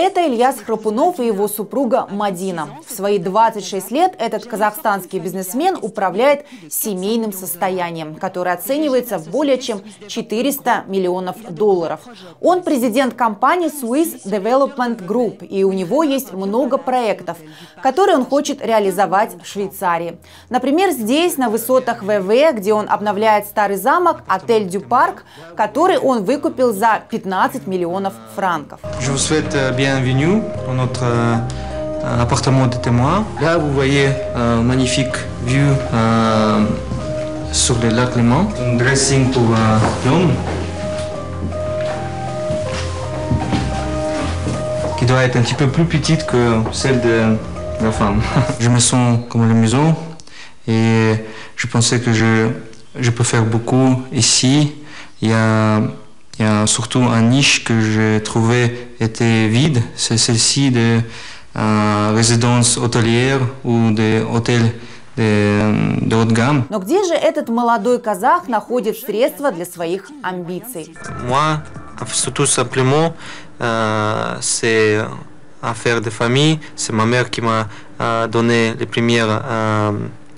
Это Ильяс Храпунов и его супруга Мадина. В свои 26 лет этот казахстанский бизнесмен управляет семейным состоянием, которое оценивается в более чем 400 миллионов долларов. Он президент компании Swiss Development Group, и у него есть много проектов, которые он хочет реализовать в Швейцарии. Например, здесь, на высотах ВВ, где он обновляет старый замок, отель Дю Парк, который он выкупил за 15 миллионов франков. Bienvenue dans notre appartement de témoin. Là, vous voyez une magnifique vue sur le lac Léman. Un dressing pour l'homme qui doit être un petit peu plus petite que celle de la femme. Je me sens comme à la maison et je pensais que je peux faire beaucoup ici. Il y a surtout un niche que j'ai trouvé était vide, c'est celle-ci de résidence hôtelière ou des hôtels de haute gamme. Но где же этот молодой казах находит средства для своих амбиций? Moi, tout simplement, c'est affaire de famille. C'est ma mère qui m'a donné les premières,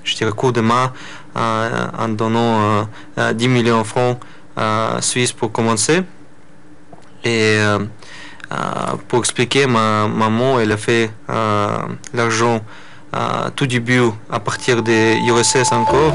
je dirais, coups de main en donnant 10 millions de francs suisses pour commencer. Et pour expliquer, ma maman, elle a fait l'argent tout début à partir de URSS encore.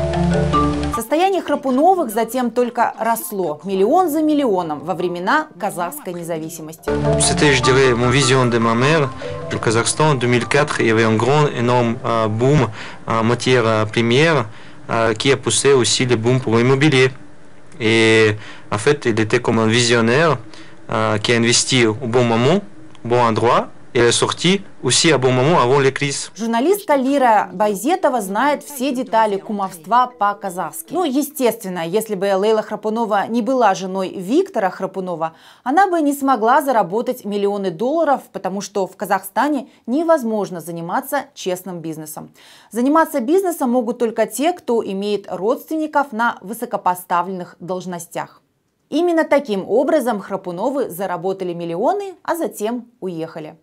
Состояние Храпуновых затем только росло, миллион за миллионом, во времена казахской независимости. C'était, je dirais, mon vision de ma mère. Le Kazakhstan, en 2004, il y avait un grand, énorme boom en matière première qui a poussé aussi le boom pour l'immobilier. Et en fait, il était comme un visionnaire qui a investi au bon moment, au bon endroit, et est sorti aussi à bon moment avant les crises. Журналистка Лира Байзетова знает все детали кумовства по-казахски. Ну, естественно, если бы Лейла Храпунова не была женой Виктора Храпунова, она бы не смогла заработать миллионы долларов, потому что в Казахстане невозможно заниматься честным бизнесом. Заниматься бизнесом могут только те, кто имеет родственников на высокопоставленных должностях. Именно таким образом Храпуновы заработали миллионы, а затем уехали.